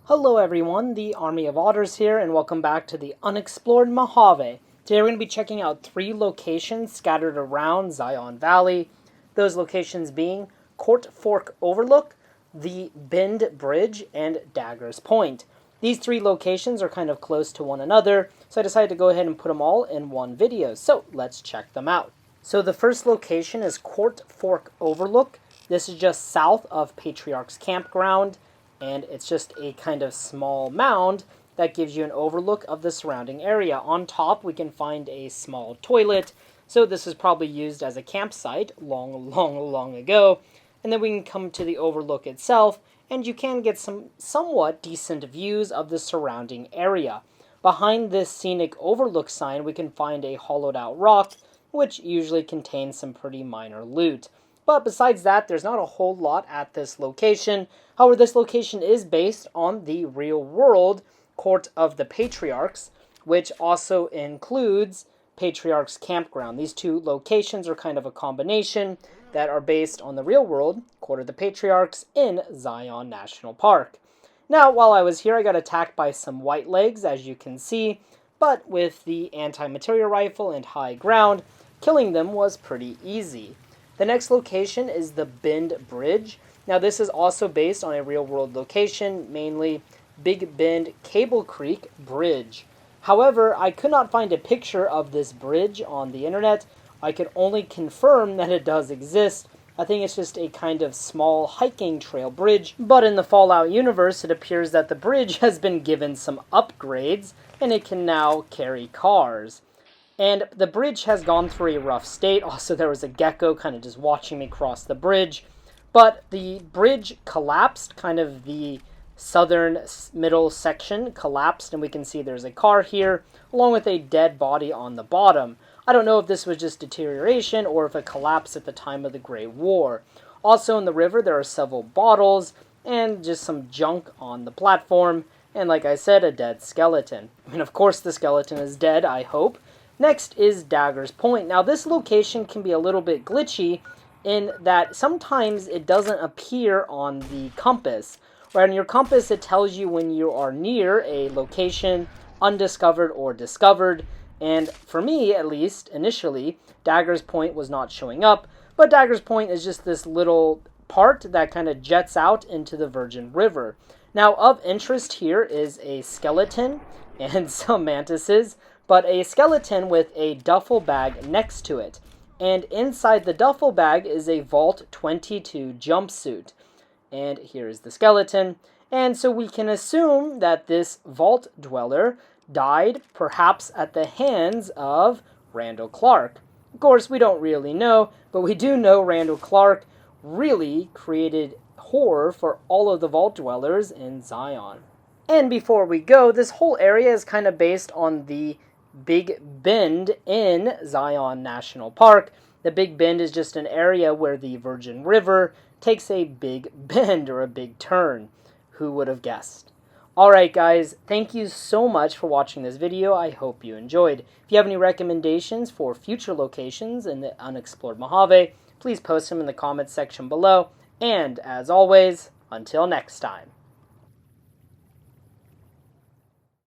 Hello everyone, the Army of Otters here, and welcome back to the Unexplored Mojave. Today we're going to be checking out 3 locations scattered around Zion Valley. Those locations being Fork Overlook, the Bend Bridge, and Dagger's Point. These 3 locations are kind of close to one another, so I decided to go ahead and put them all in one video. So let's check them out. So the first location is Fork Overlook. This is just south of Patriarch's Campground, and it's just a kind of small mound that gives you an overlook of the surrounding area. On top, we can find a small toilet, so this is probably used as a campsite long ago. And then we can come to the overlook itself, and you can get some somewhat decent views of the surrounding area. Behind this scenic overlook sign, we can find a hollowed out rock, which usually contains some pretty minor loot. But besides that, there's not a whole lot at this location. However, this location is based on the real-world Court of the Patriarchs, which also includes Patriarch's Campground. These 2 locations are kind of a combination that are based on the real-world Court of the Patriarchs in Zion National Park. Now, while I was here, I got attacked by some whitelegs, as you can see, but with the anti-material rifle and high ground, killing them was pretty easy. The next location is the Bend Bridge. Now this is also based on a real-world location, mainly Big Bend Cable Creek Bridge. However, I could not find a picture of this bridge on the internet. I could only confirm that it does exist. I think it's just a kind of small hiking trail bridge, but in the Fallout universe, it appears that the bridge has been given some upgrades, and it can now carry cars. And the bridge has gone through a rough state. Also, there was a gecko kind of just watching me cross the bridge. But the bridge collapsed, kind of the southern middle section collapsed, and we can see there's a car here, along with a dead body on the bottom. I don't know if this was just deterioration or if it collapsed at the time of the Great War. Also in the river, there are several bottles and just some junk on the platform. And like I said, a dead skeleton. I mean, of course the skeleton is dead, I hope. Next is Dagger's Point. Now this location can be a little bit glitchy in that sometimes it doesn't appear on the compass. Right, on your compass it tells you when you are near a location, undiscovered or discovered. And for me, at least, initially, Dagger's Point was not showing up. But Dagger's Point is just this little part that kind of jets out into the Virgin River. Now of interest here is a skeleton and some mantises, but a skeleton with a duffel bag next to it. And inside the duffel bag is a Vault 22 jumpsuit. And here is the skeleton. And so we can assume that this vault dweller died perhaps at the hands of Randall Clark. Of course, we don't really know, but we do know Randall Clark really created horror for all of the vault dwellers in Zion. And before we go, this whole area is kind of based on the Big Bend in Zion National Park. The Big Bend is just an area where the Virgin River takes a big bend or a big turn. Who would have guessed? Alright guys, thank you so much for watching this video. I hope you enjoyed. If you have any recommendations for future locations in the Unexplored Mojave, please post them in the comments section below. And as always, until next time.